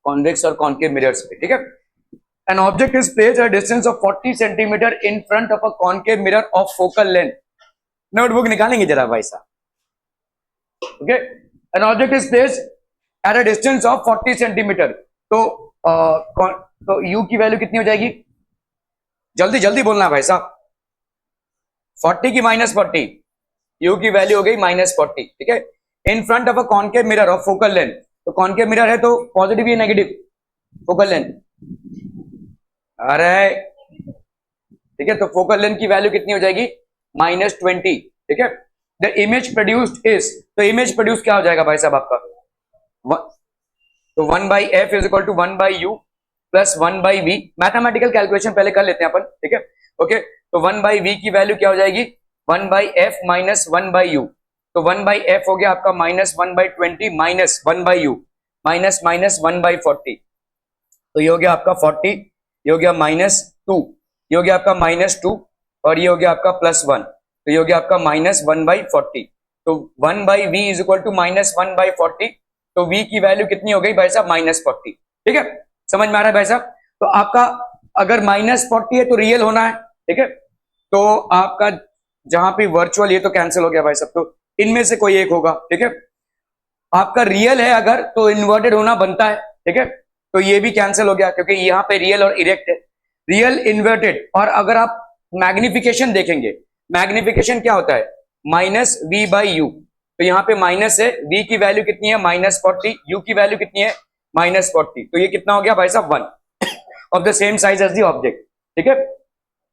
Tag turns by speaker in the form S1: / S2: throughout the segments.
S1: Convex और concave mirrors पे, ठीक है। N object is placed at distance of 40 centimetre in front of a concave mirror of focal length. Notebook निकालेंगे जरा भाई साहब, okay. N object is placed at a distance of 40 centimetre, तो you की value कितनी हो जाएगी, जल्दी जल्दी बोलना भाई साहब, 40 की -40, यू की वैल्यू हो गई -40, ठीक है। इन front of a concave mirror of focal length, तो कॉन्केव मिरर है तो पॉजिटिव या नेगेटिव, फोकल लेंथ, अरे ठीक है, तो फोकल लेंथ की वैल्यू कितनी हो जाएगी -20, ठीक है। द इमेज प्रोड्यूस्ड इज, तो इमेज प्रोड्यूस क्या हो जाएगा भाई साहब आपका, तो 1/f is equal to 1/u plus 1/v। Mathematical calculation पहले कर लेते हैं अपन, ठीक है, ओके। तो 1/v की वैल्यू क्या हो जाएगी, 1/f माइनस 1/u, तो 1/f हो गया आपका -1/20 माइनस 1/u माइनस 1/40, तो ये हो गया आपका 40, ये हो गया -2, ये हो गया आपका -2 और ये हो गया आपका +1, तो ये हो गया आपका -1/40, तो 1/v इज इक्वल टू -1/40, तो v की वैल्यू कितनी हो गई भाई साहब -40, ठीक है, समझ में आ रहा है भाई साहब। तो आपका अगर -40 है तो रियल होना है, ठीक है, तो आपका जहां पे वर्चुअल, ये तो कैंसिल हो गया भाई साहब, तो इनमें से कोई एक होगा, ठीक है। आपका रियल है अगर तो इन्वर्टेड होना बनता है, ठीक है, तो ये भी कैंसिल हो गया क्योंकि यहाँ पे रियल और इरेक्ट है, रियल इन्वर्टेड। और अगर आप मैग्निफिकेशन देखेंगे, मैग्निफिकेशन क्या होता है -v/u, तो यहाँ पे माइनस है, v की वैल्यू कितनी है -40, u की वैल्यू कितनी है -40, तो ये कितना हो गया भाई साहब 1 of the same size as the object, ठीक है।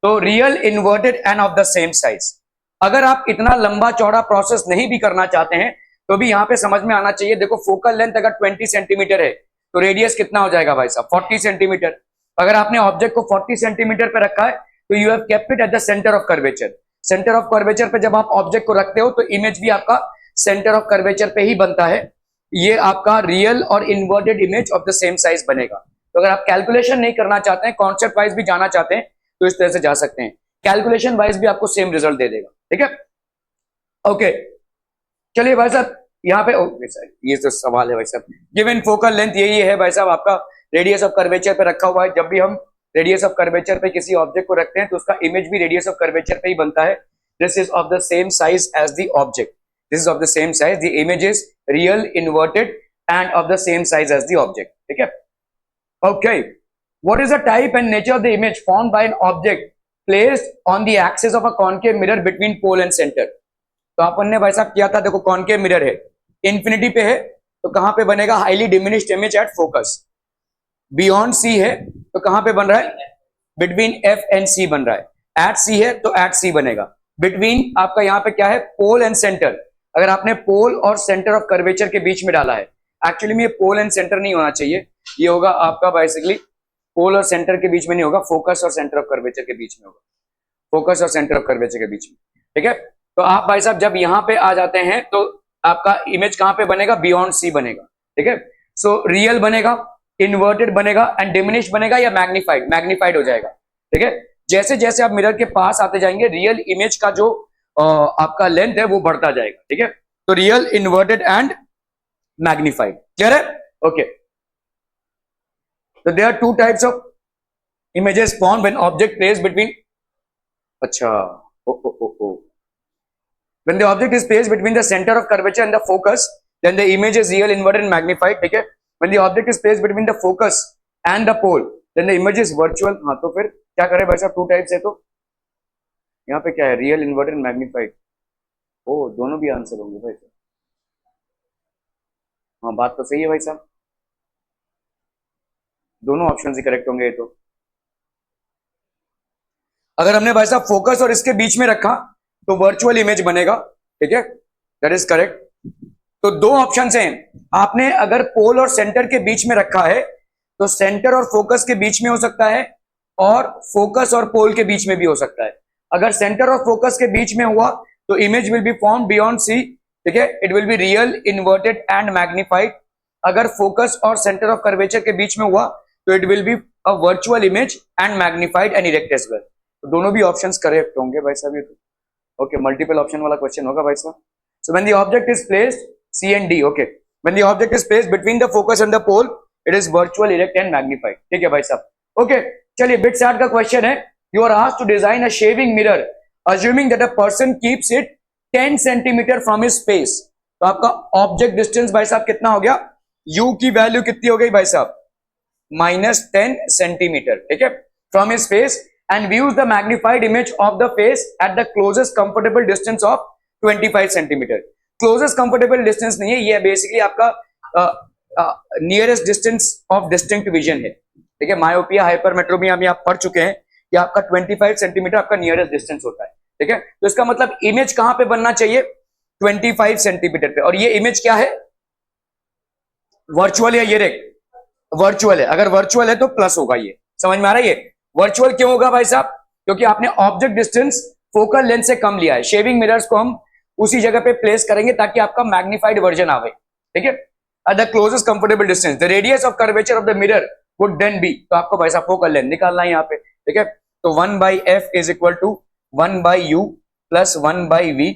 S1: तो real inverted and of the same size. अगर आप इतना लंबा चौड़ा प्रोसेस नहीं भी करना चाहते हैं तो भी यहाँ पे समझ में आना चाहिए, देखो फोकल लेंथ अगर 20 सेंटीमीटर है तो रेडियस कितना हो जाएगा भाई साहब 40 सेंटीमीटर। अगर आपने ऑब्जेक्ट को 40 सेंटीमीटर पे रखा है तो you have kept it at the centre of curvature. Centre of curvature पे जब आप ऑब्जेक्ट को रखते हो तो इमेज भी आपका सेंटर ऑफ कर्वेचर पे ही बनता है, ये आपका रियल और inverted image of the same size बनेगा। तो अगर आप कैलकुलेशन नहीं करना चाहते हैं, कॉन्सेप्ट वाइज भी जाना चाहते हैं तो इस तरह से जा सकते हैं, कैलकुलेशन वाइज भी आपको सेम रिजल्ट दे देगा, ठीक है, ओके। चलिए भाई साहब यहाँ पे ये तो सवाल है भाई साहब, गिवन फोकल लेंथ यही है भाई साहब आपका रेडियस ऑफ कर्वेचर पे रखा हुआ है। जब भी हम रेडियस ऑफ कर्वेचर पे किसी ऑब्जेक्ट को रखते हैं तो उसका इमेज भी रेडियस ऑफ कर्वेचर पे ही बनता है। This is of the same size as the object, this is of the same size, the image is real inverted and of the same size as the object, ठीक है, okay. What is the type and nature of the image formed by an object placed on the axis of a concave mirror between pole and center? तो अपन ने भाई साहब किया था, देखो concave mirror है, इंफिनिटी पे है, तो कहां पे बनेगा highly diminished image at focus. Beyond C है तो कहां पे बन रहा है, बिटवीन एफ एंड सी बन रहा है। एट सी है तो एट सी बनेगा। बिटवीन आपका यहाँ पे क्या है, पोल एंड सेंटर। अगर आपने पोल और सेंटर ऑफ कर्वेचर के बीच में डाला है, एक्चुअली में ये पोल एंड सेंटर नहीं होना चाहिए, ये होगा आपका बेसिकली पोल और सेंटर के बीच में नहीं होगा, फोकस और सेंटर ऑफ कर्वेचर के बीच में होगा, फोकस और सेंटर ऑफ कर्वेचर के बीच में, ठीक है। तो आप भाई साहब जब यहां पे आ जाते हैं तो आपका इमेज कहां पे बनेगा, बियॉन्ड सी बनेगा, ठीक है। सो रियल बनेगा, इन्वर्टेड बनेगा एंड डिमिनिश बनेगा या मैग्नीफाइड, मैग्नीफाइड हो जाएगा, ठीक है। जैसे जैसे आप मिरर के पास आते जाएंगे रियल इमेज का जो आपका लेंथ है वो बढ़ता जाएगा, ठीक है। तो real, inverted and magnified, clear है, okay. So there are two types of images formed when object placed between, अच्छा, when the object is placed between the center of curvature and the focus, then the image is real, inverted and magnified, ठीक है। When the object is placed between the focus and the pole, then the image is virtual। हाँ तो फिर क्या करें भाई साहब, two types है तो यहाँ पे क्या है, रियल, इन्वर्टेड एंड मैग्निफाइड। ओ दोनों भी आंसर होंगे भाई साहब, हाँ बात तो सही है भाई साहब, दोनों ऑप्शन ही करेक्ट होंगे। तो अगर हमने भाई साहब फोकस और इसके बीच में रखा तो वर्चुअल इमेज बनेगा, ठीक है, दैट इज करेक्ट। तो दो ऑप्शन हैं, आपने अगर पोल और सेंटर के बीच में रखा है तो सेंटर और फोकस के बीच में हो सकता है और फोकस और पोल के बीच में भी हो सकता है। अगर सेंटर और फोकस के बीच में हुआ तो image will be form beyond C, ठीक है, it will be real, inverted and magnified. अगर फोकस और सेंटर ऑफ कर्वेचर के बीच में हुआ तो it will be a virtual image and magnified and erect as well. तो दोनों भी ऑप्शंस करेक्ट होंगे भाई साहब ये तो, ओके, मल्टीपल ऑप्शन वाला क्वेश्चन होगा भाई साहब। So when the object is placed, C and D, okay, when the object is placed between the focus and the pole it is virtual, erect and magnified. ठीक है भाई साहब। Okay, चलिए BITSAT का question है, you are asked to design a shaving mirror assuming that a person keeps it 10 centimetre from his face. तो आपका object distance भाई साहब कितना हो गया, u की वैल्यू कितनी हो गई भाई साहब, -10 सेंटीमीटर, ठीक है, from his face, and views the magnified image of the face at the closest comfortable distance of 25 centimetre. Closest comfortable distance नहीं है, ये बेसिकली आपका nearest distance of distinct vision है। ठीक है, मायोपिया हाइपरमेट्रोपिया में आप पढ़ चुके हैं कि आपका 25 सेंटीमीटर आपका नियरेस्ट डिस्टेंस होता है। ठीक है, तो इसका मतलब इमेज कहां पे बनना चाहिए, 25 सेंटीमीटर पे। और ये इमेज क्या है, वर्चुअल या इरेक्ट, वर्चुअल है। अगर वर्चुअल है तो प्लस होगा, ये समझ में आ रहा है। ये वर्चुअल क्यों होगा भाई साहब, क्योंकि आपने ऑब्जेक्ट डिस्टेंस फोकल लेंथ से कम लिया है। शेविंग मिरर्स को हम उसी जगह पे प्लेस करेंगे ताकि आपका मैग्नीफाइड वर्जन आवे। ठीक है, at the closest comfortable distance the radius of curvature of the mirror would then be, तो आपको भाई साहब फोकल लेंथ निकालना है यहाँ पे। ठीक है, तो 1/f is equal to 1/u plus 1/v,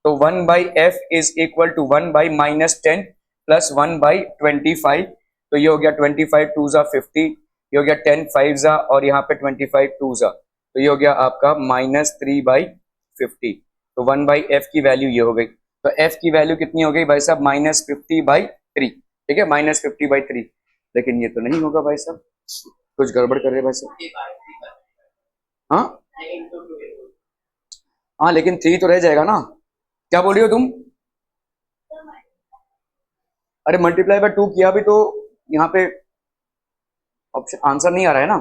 S1: तो 1/f is equal to 1/-10 plus 1/25, तो ये हो गया 25 2 जा 50, ये हो गया 10 5 जा, और यहाँ पे 25 2 जा, तो ये हो गया आपका -3/50। तो 1/f की वैल्यू ये हो गई, तो f की वैल्यू कितनी हो गई भाई साहब, -50/3। ठीक है, -50/3, लेकिन ये तो नहीं होगा भाई साहब, कुछ गड़बड़ कर रहे भाई साहब। हाँ हाँ, लेकिन 3 तो रह जाएगा ना, क्या बोल रही हो तुम। अरे मल्टीप्लाई बाय 2 किया भी तो यहाँ पे ऑप्शन आंसर नहीं आ रहा है ना,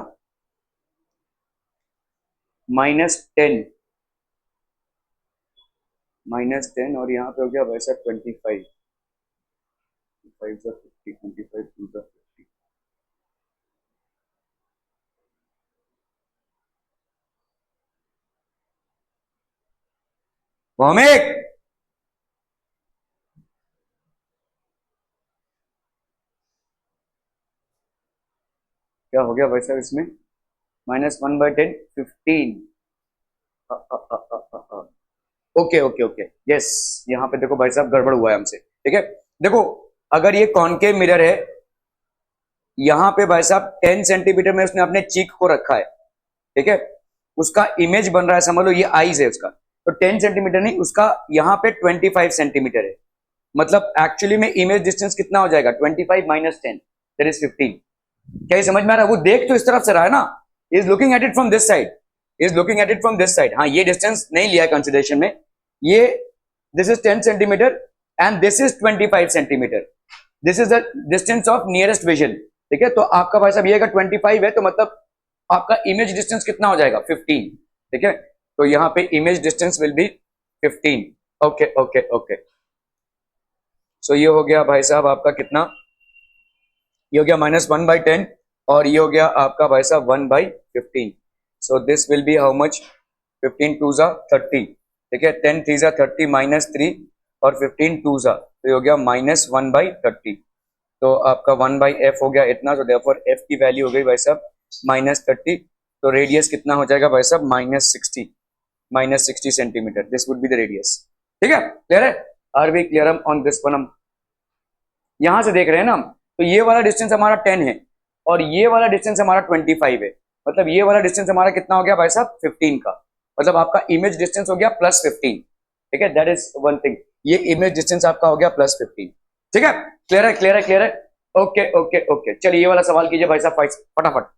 S1: -10, -10, और यहाँ पे हो गया वैसा 25, 5 जा 50, 25 2 जा 50। भौमिक, क्या हो गया भाई साहब इसमें, -1/10 15। ओके ओके ओके, यस, यहाँ पे देखो भाई साहब गड़बड़ हुआ है हमसे। ठीक है, देखो अगर ये कॉनकेव मिरर है, यहाँ पे भाई साहब 10 सेंटीमीटर में उसने अपने चीक को रखा है। ठीक है, उसका इमेज बन रहा है, समझ लो ये आईज है उसका, तो 10 सेंटीमीटर नहीं, उसका यहाँ पे 25 सेंटीमीटर है। मतलब एक्चुअली में इमेज डिस्टेंस कितना हो जाएगा, 25 - 10 दैट इज 15। क्या ये समझ में आ रहा है, वो देख तो इस तरफ से रहा है ना, is looking at it from this side, is looking at it from this side. हाँ, ये डिस्टेंस नहीं लिया है कंसिडरेशन में, ये this is 10 centimetre and this is 25 centimetre, this is the distance of nearest vision. ठीक है, तो आपका भाई साहब ये अगर 25 है तो मतलब आपका इमेज डिस्टेंस कितना हो जाएगा, 15। ठीक है, तो यहाँ पे image distance will be 15। Okay okay okay, so ये हो गया भाई साहब आपका कितना, ये हो गया -1/10, और ये हो गया आपका भाई साहब 1/15। सो this will be how much, 15 2 जा 30। ठीक है, 10 3 जा 30 -3, और 15 2 जा, तो ये हो गया -1/30। तो आपका 1/f हो गया इतना, तो देयरफॉर f की वैल्यू हो गई भाई साहब -30। तो रेडियस कितना हो जाएगा भाई साहब, -60 centimetre, this would be the radius. ठीक है, क्लियर है, are we clear on this one. हम यहां से देख रहे हैं ना, तो ये वाला डिस्टेंस हमारा 10 है और ये वाला डिस्टेंस हमारा 25 है, मतलब ये वाला डिस्टेंस हमारा कितना हो गया भाई साहब, 15 का, मतलब आपका इमेज डिस्टेंस हो गया +15। ठीक है, दैट इज वन थिंग, ये इमेज डिस्टेंस आपका हो गया +15। ठीक है, क्लियर है क्लियर है क्लियर है, ओके ओके ओके। चलिए ये वाला सवाल कीजिए भाई साहब फटाफट।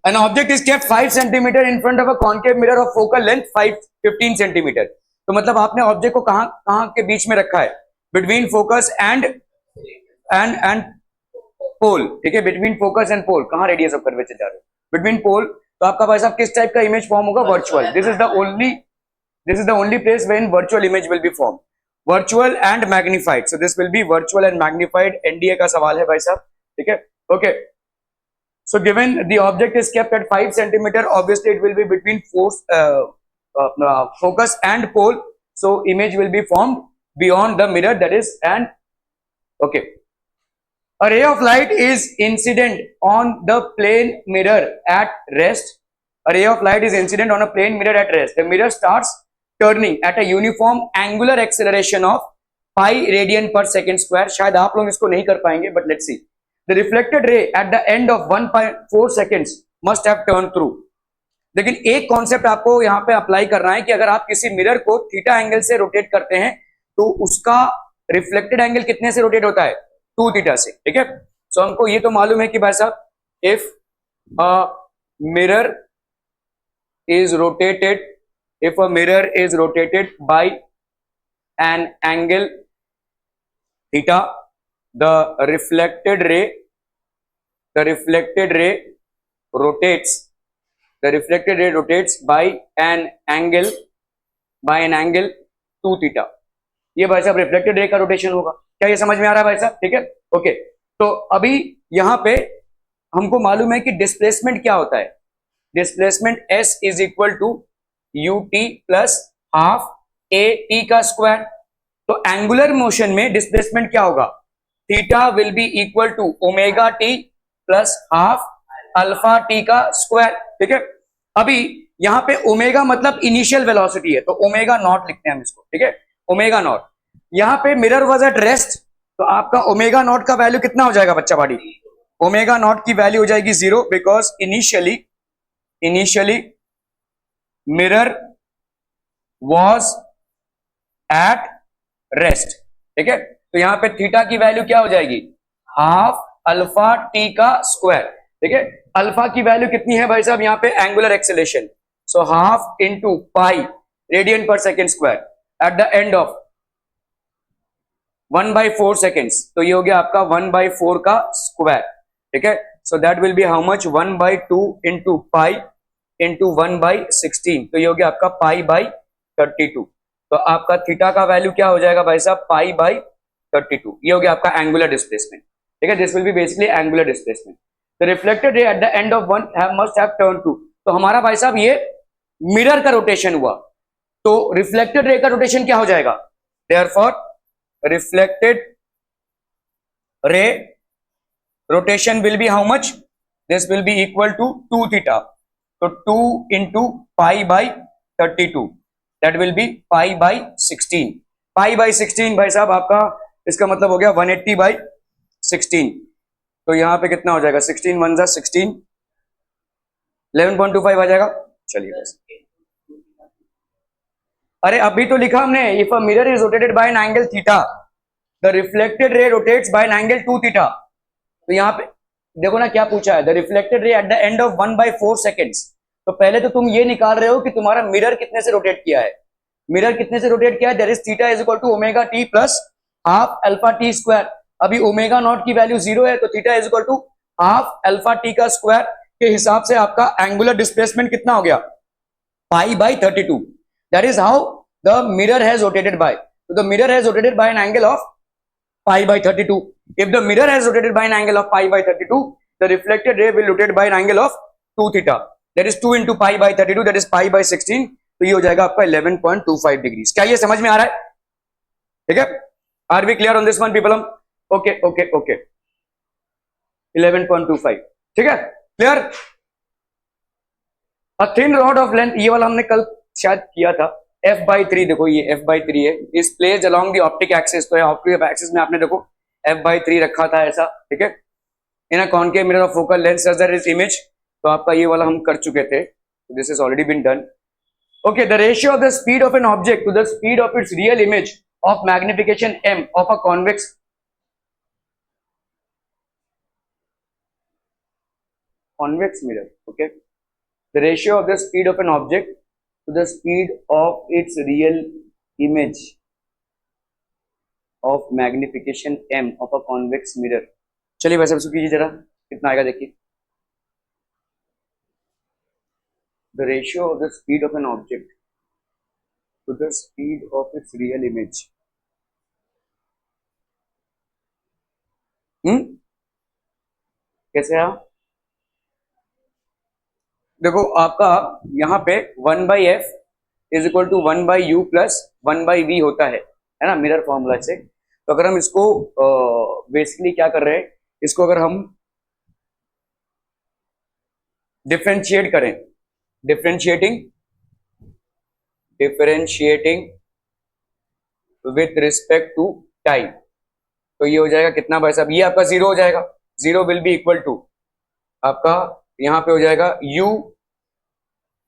S1: An object is kept 5 centimeter in front of a concave mirror of focal length 15 centimeter. तो मतलब आपने ऑब्जेक्ट को कहां कहां के बीच में रखा है? बिटवीन फोकस एंड पोल, ठीक है, बिटवीन फोकस एंड पोल. कहां रेडियस ऑफ कर्वेचर जा रहे हो? बिटवीन पोल. तो आपका भाई साहब किस टाइप का इमेज फॉर्म होगा? Virtual. This is the only place when virtual image will be form. Virtual and magnified. So this will B virtual and magnified. NDA का सवाल है भाई साहब, ठीक है. Okay. So given the object is kept at 5 centimeter, obviously it will be between focus and pole. So image will be formed beyond the mirror, that is, and okay. A ray of light is incident on the plane mirror at rest. A ray of light is incident on a plane mirror at rest. The mirror starts turning at a uniform angular acceleration of pi radian per second square. शायद आप लोग इसको नहीं कर पाएंगे, but let's see. The reflected ray at the end of 1.4 seconds must have turned through. लेकिन एक concept आपको यहां पे अप्लाई करना है कि अगर आप किसी मिरर को थीटा एंगल से रोटेट करते हैं तो उसका रिफ्लेक्टेड एंगल कितने से रोटेट होता है? 2 थीटा से, ठीक है. सो हमको ये तो मालूम है कि भाई साहब if a mirror is rotated by an angle theta, the reflected ray rotates by an angle 2 theta. ये भाई साहब रिफ्लेक्टेड रे का रोटेशन होगा. क्या ये समझ में आ रहा है भाई साहब? ठीक है, ओके. तो अभी यहां पे हमको मालूम है कि डिस्प्लेसमेंट क्या होता है. Displacement s is equal to ut plus half a t का स्क्वायर. तो एंगुलर मोशन में डिस्प्लेसमेंट क्या होगा? Theta will be equal to omega t plus half alpha t का स्क्वायर, ठीक है. अभी यहां पे ओमेगा मतलब इनिशियल वेलोसिटी है, तो ओमेगा नॉट लिखते हैं हम इसको, ठीक है, ओमेगा नॉट. यहां पे मिरर वाज एट रेस्ट, तो आपका ओमेगा नॉट का वैल्यू कितना हो जाएगा बच्चा बाड़ी? ओमेगा नॉट की वैल्यू हो जाएगी 0, because initially mirror was at rest, ठीक है. तो यहां पे थीटा की वैल्यू क्या हो जाएगी? हाफ अल्फा टी का स्क्वायर, ठीक है. अल्फा की वैल्यू कितनी है भाई साहब? यहां पे angular acceleration, so half into pi radian per second square at the end of 1/4 seconds. तो ये हो गया आपका 1/4 का स्क्वायर, ठीक है. सो that will be how much? 1/2 into pi into 1/16. तो ये हो गया आपका π/32. तो आपका थीटा का वैल्यू क्या हो जाएगा भाई साहब? π/32. ये हो गया आपका एंगुलर डिस्प्लेसमेंट, ठीक है. This will be basically angular displacement. The reflected ray at the end of one must have turn to. तो हमारा भाई साहब ये मिरर का रोटेशन हुआ, तो रिफ्लेक्टेड रे का रोटेशन क्या हो जाएगा? Therefore reflected ray rotation will be how much? This will be equal to 2 theta. तो 2 इंटू π/32, दैट विल बी π/16. π/16 भाई साहब आपका इसका मतलब हो गया 180/16. तो यहां पे कितना हो जाएगा? 16 1 जा 16, 11.25 आ जाएगा. चलिए बस. अरे अभी तो लिखा हमने, if a mirror is rotated by an angle theta, the reflected ray rotates by an angle 2 theta. तो यहां पे देखो ना क्या पूछा है, the reflected ray at the end of 1/4 seconds. तो पहले तो तुम ये निकाल रहे हो कि तुम्हारा मिरर कितने से रोटेट किया है. मिरर कितने से रोटेट किया है? That is theta is equal to omega t plus half alpha t square. अभी ओमेगा नॉट की वैल्यू 0 है, तो theta is equal to half alpha t का स्क्वायर के हिसाब से आपका एंगुलर डिस्प्लेसमेंट कितना हो गया? π/32. That is how the mirror has rotated by. तो the mirror has rotated by an angle of π/32. If the mirror has rotated by an angle of π/32, the reflected ray will rotate by an angle of 2 theta. That is 2 into π/32, that is π/16. तो ये हो जाएगा आपका 11.25 degree. क्या ये समझ में आ रहा है? ठीक है. Are we clear on this one people? Okay okay okay. 11.25, ठीक है, clear. A thin rod of length, ये वाला हमने कल शायद किया था. f/3, देखो ये f/3 है, is placed along the optic axis. तो ऑप्टिक एक्सिस में आपने देखो f/3 रखा था ऐसा, ठीक है, in a concave mirror of focal length such that is image. तो आपका ये वाला हम कर चुके थे, this is already been done. Okay, the ratio of the speed of an object to the speed of its real image of magnification m of a convex. convex mirror. Okay, the ratio of the speed of an object to the speed of its real image of magnification m of a convex mirror. चलिए वैसे इसको कीजिए जरा, कितना आएगा देखिए. The ratio of the speed of an object to the speed of its real image. कैसे है? देखो आपका यहाँ पे 1/f is equal to 1/u plus 1/v होता है ना, मिरर फॉर्मूला से. तो अगर हम इसको बेसिकली क्या कर रहे हैं, इसको अगर हम डिफरेंशिएट करें, differentiating with respect to time, तो ये हो जाएगा कितना भाई साहब, ये आपका 0 हो जाएगा. 0 विल बी इक्वल टू आपका यहाँ पे हो जाएगा u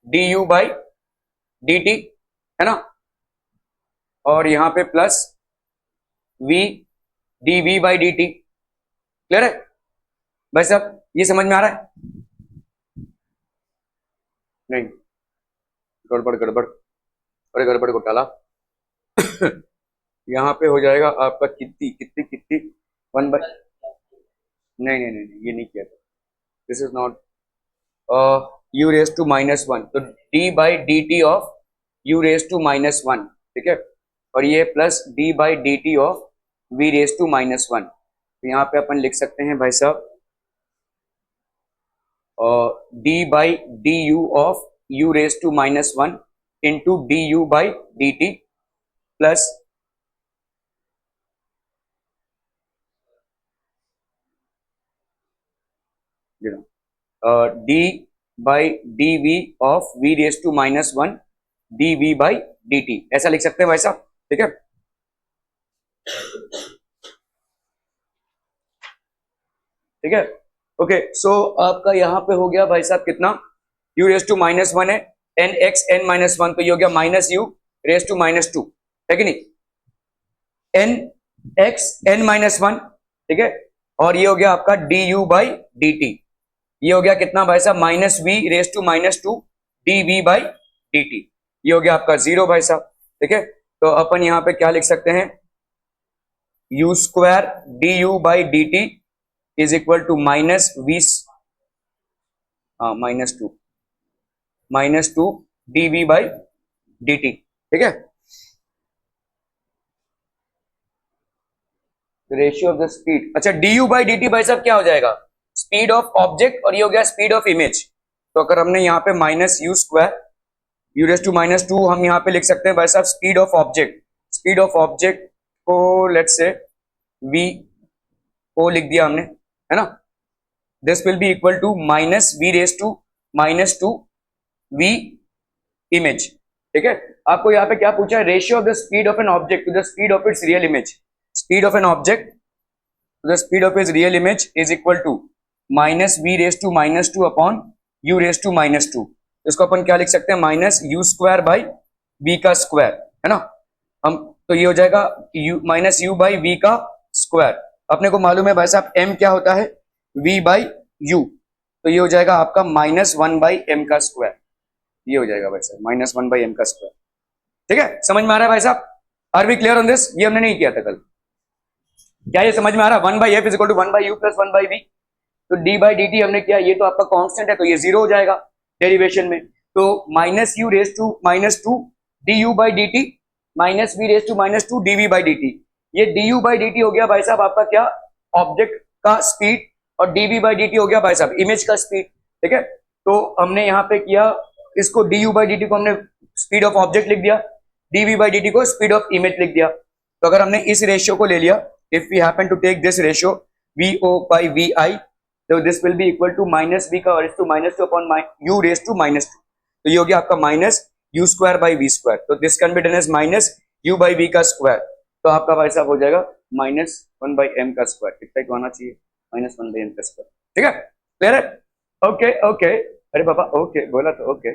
S1: du बाई dt, है ना, और यहाँ पे plus v dv by dt. Clear है भाई साहब? ये समझ में आ रहा है? नहीं, गड़बड़ गड़बड़, अरे गड़बड़ घोटाला. यहाँ पे हो जाएगा आपका कितनी कितनी कितनी 1 बाई, नहीं नहीं नहीं ये नहीं किया था. This is not u raise to -1, तो d by d t of u raise to -1, ठीक है, और ये plus d by d t of v raise to -1. तो यहाँ पे अपन लिख सकते हैं भाई साहब d by d u of u raise to -1 into d u by d t plus d by d v of v raise to -1 dv by dt, ऐसा लिख सकते हैं भाई साहब, ठीक है. ठीक है, ओके. सो आपका यहाँ पे हो गया भाई साहब कितना, u रेज टू -1 है, n x n -1, तो ये हो गया -u रेज टू -2, है कि नहीं, n x n -1, ठीक है, और ये हो गया आपका du बाई dt, ये हो गया कितना भाई साहब, -v raise to -2 dv by dt, ये हो गया आपका 0 भाई साहब, ठीक है. तो अपन यहाँ पे क्या लिख सकते हैं, u square du by dt is equal to -v -2 dv by dt, ठीक है. रेशियो ऑफ द स्पीड, अच्छा du बाई dt भाई साहब क्या हो जाएगा, स्पीड ऑफ ऑब्जेक्ट, और ये हो गया स्पीड ऑफ इमेज. तो अगर हमने यहाँ पे -u square u raise to -2 हम यहाँ पे लिख सकते हैं भाई साहब speed of object. Speed of object को लेट्स से v को लिख दिया हमने, है ना. This will be equal to -v raise to -2 v image, ठीक है. आपको यहाँ पे क्या पूछा है, ratio of the speed of an object to the speed of its real image. Speed of an object to the speed of its real image is equal to -v raise to -2 upon u raise to -2. इसको अपन क्या लिख सकते हैं, -u square by v का square, है ना. हम तो ये हो जाएगा -u बाई v का स्क्वायर. अपने को मालूम है भाई साहब m क्या होता है, v बाई u, तो ये हो जाएगा आपका -1 बाई m का स्क्वायर, ये हो जाएगा भाई साहब -1 बाई m का स्क्वायर, ठीक है. समझ में आ रहा है भाई साहब? Are we clear on this? ये हमने नहीं किया था कल, क्या ये समझ में आ रहा है? 1/f is equal to 1/u plus 1/v. तो d बाई डी टी हमने किया, ये तो आपका कांस्टेंट है, तो ये 0 हो जाएगा डेरिवेशन में. तो -u raise to -2 du by d t -v raise to -2 dv by dt, ये du बाई dt हो गया भाई साहब आपका क्या, ऑब्जेक्ट का स्पीड, और dv बाई dt हो गया भाई साहब इमेज का स्पीड, ठीक है. तो हमने यहाँ पे किया इसको, du बाई dt को हमने स्पीड ऑफ ऑब्जेक्ट लिख दिया, dv बाई dt को स्पीड ऑफ इमेज लिख दिया. तो अगर हमने इस रेशियो को ले लिया, if we happen to take this ratio vo by vi, तो this will be equal to -v का raise to -2 upon u raise to -2, तो ये हो गया आपका -u square by v square. तो this can be done as -u by v का square. तो आपका भाई साहब हो जाएगा -1 बाई m का स्क्वायर, कितना तो आना चाहिए, -1 बाई m का स्क्वायर, ठीक है. क्लियर है? ओके ओके, अरे पापा ओके बोला तो ओके.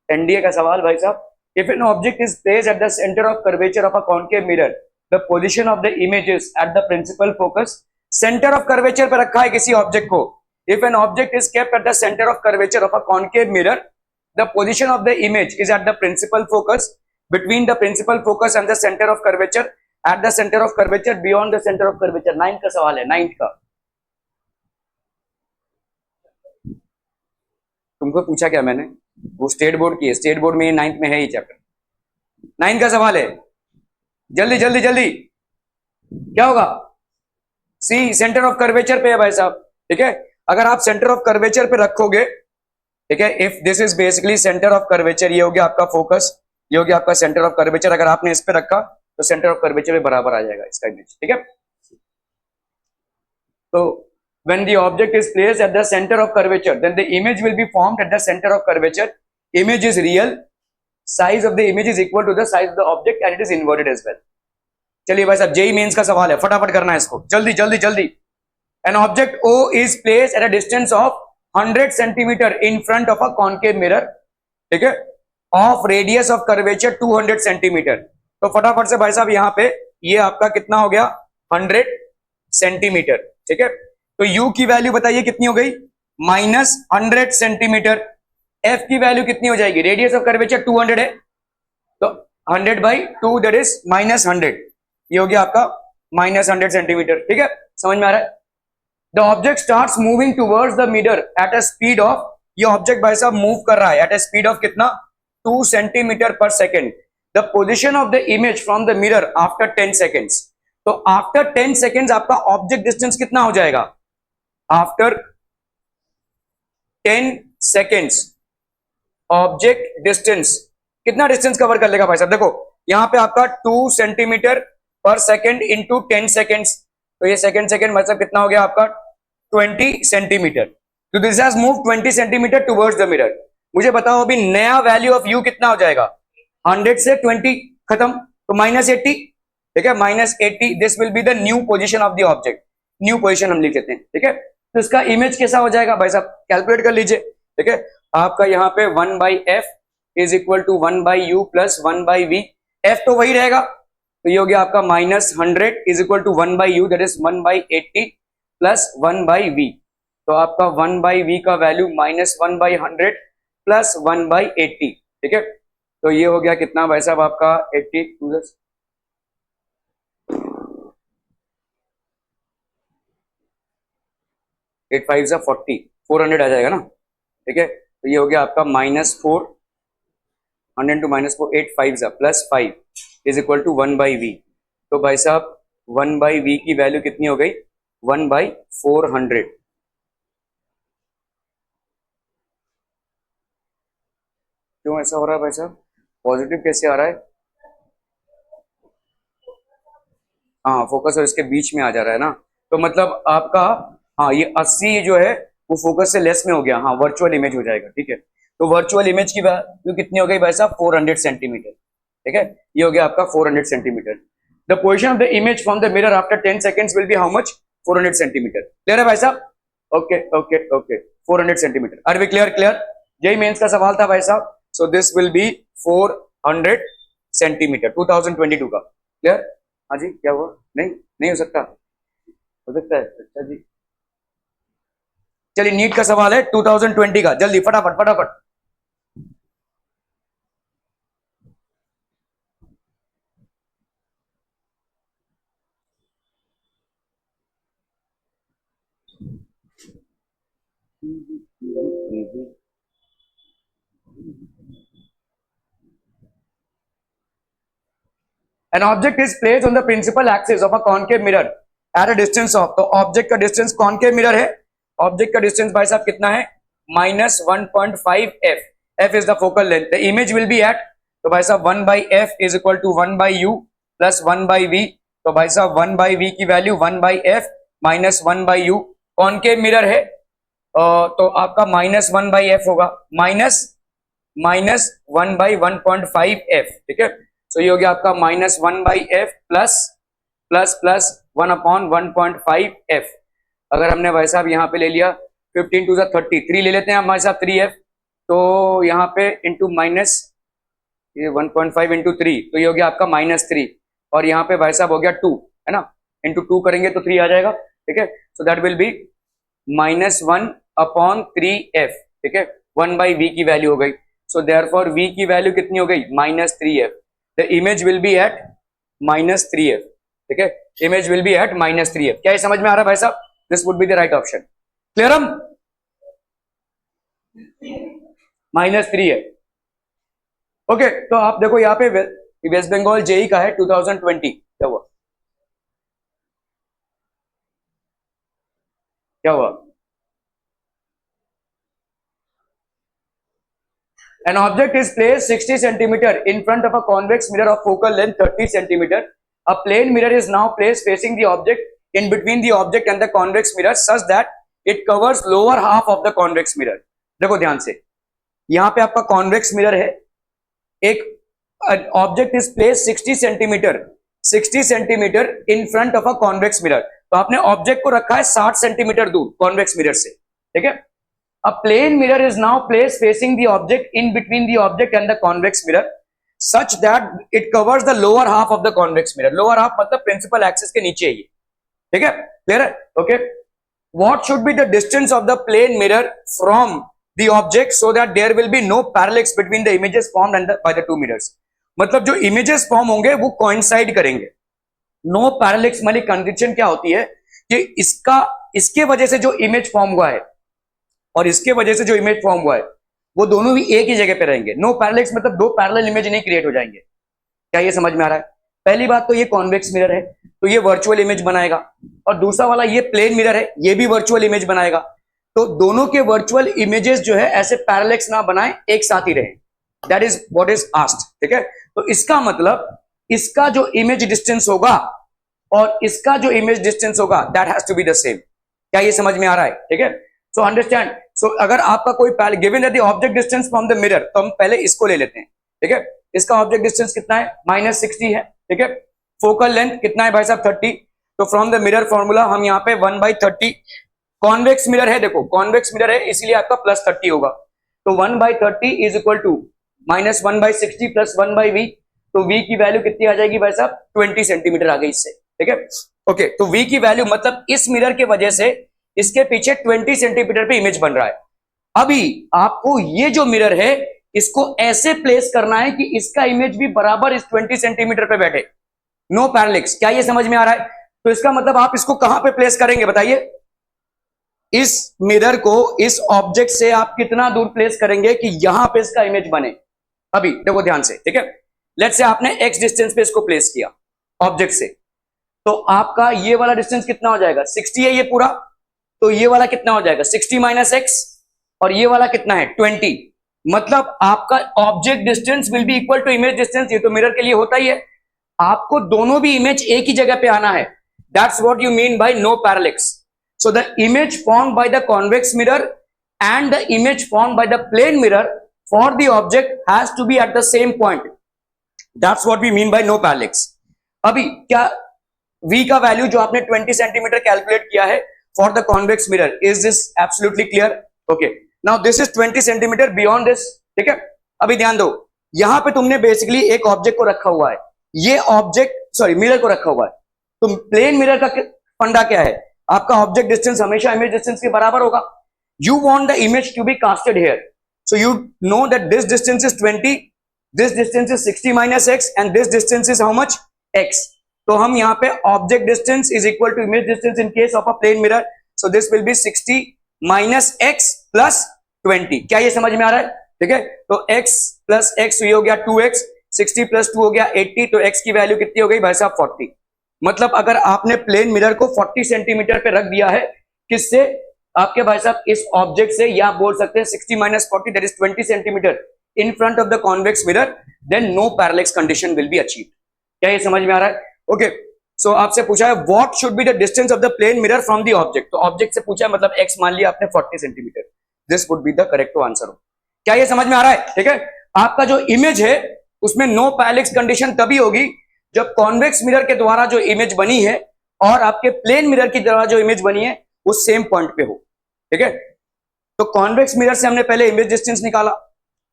S1: एनडीए का सवाल भाई साहब, if an object is placed at the centre of curvature of a concave mirror, the position of the image is at the principal focus. Centre of curvature पे रखा है किसी ऑब्जेक्ट को, If an object is kept at the center of curvature of a concave mirror, the position of the image is at the principal focus, between the principal focus and the center of curvature, at the center of curvature, beyond the center of curvature. 9th का सवाल है, 9th का. तुमको पूछा क्या मैंने? वो state board की है, स्टेट बोर्ड में 9th में है ये चैप्टर. 9th का सवाल है, जल्दी जल्दी जल्दी. क्या होगा? सी सेंटर ऑफ कर्वेचर पे है भाई साहब. ठीक है, अगर आप सेंटर ऑफ कर्वेचर पे रखोगे, ठीक है, if this is basically centre of curvature, ये हो गया आपका फोकस, ये हो गया आपका सेंटर ऑफ कर्वेचर. अगर आपने इस पे रखा तो सेंटर ऑफ कर्वेचर में बराबर आ जाएगा इसका इमेज. ठीक है, तो when the object is placed at the center of curvature, then the image will be formed at the center of curvature. Image is real, size of the image is equal to the size of the object and it is inverted as well. चलिए भाई साहब, JEE mains का सवाल है, फटाफट करना है इसको, जल्दी जल्दी जल्दी. An object O is placed at a distance of 100 centimeter in front of a concave mirror, ठीक है, of radius of curvature 200 centimeter. तो फटाफट से भाई साहब यहाँ पे ये आपका कितना हो गया? 100 सेंटीमीटर. ठीक है, तो U की वैल्यू बताइए कितनी हो गई? -100 सेंटीमीटर. F की वैल्यू कितनी हो जाएगी? रेडियस ऑफ कर्वेचर 200 है, तो 100/2 दैट इज -100. ये हो गया आपका -100 सेंटीमीटर. ठीक है, समझ में आ रहा है? The object starts moving towards the mirror at a speed of, ये ऑब्जेक्ट भाई साहब मूव कर रहा है एट अ स्पीड ऑफ कितना? 2 सेंटीमीटर पर second. The position of the image from the mirror after 10 seconds. तो आफ्टर 10 सेकेंड्स आपका ऑब्जेक्ट डिस्टेंस कितना हो जाएगा? आफ्टर 10 सेकेंड्स ऑब्जेक्ट डिस्टेंस कितना डिस्टेंस कवर कर लेगा भाई साहब? देखो यहां पे आपका 2 सेंटीमीटर पर सेकेंड इंटू 10 सेकेंड्स, तो ये सेकेंड मतलब कितना हो गया आपका? 20 सेंटीमीटर. तो this has move 20 centimetre towards the mirror. मुझे बताओ अभी नया वैल्यू ऑफ यू कितना हो जाएगा? 100 से 20 खत्म, तो -80. ठीक है, -80. This will be the new position of the object. New position हम लिख लेते हैं. ठीक है, तो इसका इमेज कैसा हो जाएगा भाई साहब? कैलकुलेट कर लीजिए. ठीक है, आपका यहाँ पे 1/f is equal to 1/u plus 1/v. f तो वही रहेगा, तो ये हो गया आपका -100 is equal to 1/u that is 1/80 plus 1/v. तो आपका 1/v का वैल्यू -1/100 प्लस 1/80. ठीक है, तो ये हो गया कितना भाई साहब आपका? 80 प्लस 8 5 जा 40, 400 आ जाएगा ना. ठीक है, तो ये हो गया आपका -4, 100 टू -4, 8 5 जा plus 5 is equal to 1/v. तो भाई साहब 1/v की वैल्यू कितनी हो गई? 1/400. क्यों ऐसा हो रहा है भाई साहब? पॉजिटिव कैसे आ रहा है? हाँ, फोकस और इसके बीच में आ जा रहा है ना, तो मतलब आपका, हाँ, ये 80 जो है वो फोकस से लेस में हो गया. हाँ, वर्चुअल इमेज हो जाएगा. ठीक है, तो वर्चुअल इमेज की वैल्यू कितनी हो गई भाई साहब? 400 सेंटीमीटर. ठीक है, ये हो गया आपका 400 centimetre. The position of the image from the mirror after 10 seconds will be how much? 400 centimetre. Clear है भाई साहब? Okay okay okay, 400 centimetre. Are we clear? Clear. यही मेंस का सवाल था भाई साहब. So this will be 400 centimetre 2022 का. क्लियर? हाँ जी, क्या हुआ? नहीं हो सकता? हो सकता है. अच्छा जी, चलिए नीट का सवाल है 2020 का, जल्दी फटाफट फटाफट. An object is placed on the principal axis of a concave mirror at a distance of, तो ऑब्जेक्ट का डिस्टेंस कॉनकेव मिरर है, ऑब्जेक्ट का डिस्टेंस भाई साहब कितना है? -1.5 f. f is the focal length. The image will be at, तो भाई साहब 1/f is equal to 1/u plus 1/v. तो भाई साहब 1/v की value 1/f minus 1/u. Concave mirror है तो आपका -1/f होगा, माइनस 1/1.5 f. ठीक है, तो ये हो गया आपका -1/f प्लस 1/1.5 f. अगर हमने भाई साहब यहाँ पे ले लिया 15 टू 30, 3 ले लेते हैं हमारे साहब 3f, तो यहाँ पे इंटू माइनस ये 1.5 इंटू 3, तो ये हो गया आपका -3, और यहाँ पे भाई साहब हो गया 2, है ना, इंटू 2 करेंगे तो 3 आ जाएगा. ठीक है, सो दैट विल बी -1/3f, ठीक है, 1/v की वैल्यू हो गई। सो देयरफॉर v की वैल्यू कितनी हो गई? -3f। The image will be at -3f, ठीक है, image will be at -3f। क्या ये समझ में आ रहा है भाई साहब? This would be the right option. Clear? हम -3f। ओके, तो आप देखो यहाँ पे वेस्ट बंगाल जेई का है 2020। क्या हुआ? क्या हुआ? An object is placed 60 centimeter in front of a convex mirror of focal length 30 centimeter. A plane mirror is now placed facing the object in between the object and the convex mirror such that it covers lower half of the convex mirror. देखो ध्यान से, यहां पे आपका convex mirror है, एक object is place 60 centimetre in front of a convex mirror. तो आपने ऑब्जेक्ट को रखा है 60 सेंटीमीटर दूर कॉन्वेक्स मिरर से, ठीक है। A plane mirror is now place facing the object in between the object and the convex mirror such that it covers the lower half of the convex mirror. Lower half मतलब principal axis के नीचे है ये, ठीक है, clear है? Okay, what should be the distance of the plane mirror from the object so that there will be no parallax between the images formed and by the two mirrors। मतलब जो images form होंगे वो coincide करेंगे। no parallax वाली condition क्या होती है कि इसके वजह से जो इमेज फॉर्म हुआ है और इसके वजह से जो इमेज फॉर्म हुआ है वो दोनों भी एक ही जगह पे रहेंगे। नो पैरेलल्स मतलब दो पैरेलल इमेज नहीं क्रिएट हो जाएंगे। क्या ये समझ में आ रहा है? पहली बात तो ये कॉन्वेक्स मिरर है तो ये वर्चुअल इमेज बनाएगा, और दूसरा वाला ये प्लेन मिरर है ये भी वर्चुअल इमेज बनाएगा। तो दोनों के वर्चुअल इमेजेस जो है ऐसे पैरेलल्स ना बनाए, एक साथ ही रहे। That is what is asked, ठीक है। तो इसका मतलब इसका जो इमेज डिस्टेंस होगा और इसका जो इमेज डिस्टेंस होगा that has to be the same. क्या ये समझ में आ रहा है? ठीक है, सो अंडरस्टैंड। सो अगर आपका कोई गिवन है the object distance from the mirror, तो हम पहले इसको ले लेते हैं, ठीक है। इसका ऑब्जेक्ट डिस्टेंस कितना है? -60 है, ठीक है। फोकल लेंथ कितना है भाई साहब? 30। तो फ्रॉम द मिरर फॉर्मूला हम यहाँ पे 1/30, कॉन्वेक्स मिरर है, देखो कॉन्वेक्स मिरर है इसलिए आपका +30 होगा। तो 1/30 is equal to -1/60 plus 1/v। तो v की वैल्यू कितनी आ जाएगी भाई साहब? 20 सेंटीमीटर आ गई इससे, ठीक है। ओके, तो v की वैल्यू मतलब इस मिरर के वजह से इसके पीछे 20 सेंटीमीटर पे इमेज बन रहा है। अभी आपको ये जो मिरर है इसको ऐसे प्लेस करना है कि इसका इमेज भी बराबर इस 20 सेंटीमीटर पे बैठे। No parallax. क्या ये समझ में आ रहा है? तो इसका मतलब आप इसको कहां पे प्लेस करेंगे बताइए? इस मिरर को इस ऑब्जेक्ट से आप कितना दूर प्लेस करेंगे कि यहां पे इसका इमेज बने। अभी देखो ध्यान से, ठीक है। लेट्स से आपने x डिस्टेंस पे इसको प्लेस किया ऑब्जेक्ट से, तो आपका ये वाला डिस्टेंस कितना हो जाएगा? 60 है ये पूरा, तो ये वाला कितना हो जाएगा? 60 - x, और ये वाला कितना है? 20। मतलब आपका object distance will be equal to image distance. ये तो मिरर के लिए होता ही है, आपको दोनों भी इमेज एक ही जगह पे आना है। That's what you mean by no parallax. So the image formed by the convex mirror and the image formed by the plane mirror for the object has to be at the same point. That's what we mean by no parallax. अभी क्या v का value जो आपने 20 centimetre calculate किया है for the convex mirror, is this absolutely clear? Okay. Now this is 20 centimetre beyond this, ठीक है। अभी ध्यान दो, यहां पे तुमने बेसिकली एक ऑब्जेक्ट को रखा हुआ है, ये ऑब्जेक्ट मिरर को रखा हुआ है। तो प्लेन मिरर का फंडा क्या है? आपका ऑब्जेक्ट डिस्टेंस हमेशा इमेज डिस्टेंस के बराबर होगा। You want the image to be casted here, so you know that this distance is 20, this distance is 60 - x and this distance is how much? x। तो हम यहाँ पे object distance is equal to image distance in case of a plane mirror, so this will be 60 - x plus 20। क्या ये समझ में आ रहा है? ठीक है, तो x प्लस x ये हो गया 2x, 60 + 2 हो गया 80, तो x की वैल्यू कितनी हो गई भाई साहब? 40। मतलब अगर आपने प्लेन मिरर को 40 सेंटीमीटर पे रख दिया है, किससे? आपके भाई साहब इस ऑब्जेक्ट से, या बोल सकते हैं 60 - 40 that is 20 centimetre in front of the convex mirror, then no parallax condition will be achieved. क्या ये समझ में आ रहा है? ओके, सो आपसे पूछा है what should be the distance of the plane mirror from the object. तो ऑब्जेक्ट से पूछा है मतलब x मान लिया आपने 40 centimetre, this would be the correct answer. क्या ये समझ में आ रहा है? ठीक है, आपका जो इमेज है उसमें नो पैरेलल्स कंडीशन तभी होगी जब कॉन्वेक्स मिरर के द्वारा जो इमेज बनी है और आपके प्लेन मिरर की द्वारा जो इमेज बनी है वो सेम पॉइंट पे हो, ठीक है। तो कॉन्वेक्स मिरर से हमने पहले इमेज डिस्टेंस निकाला,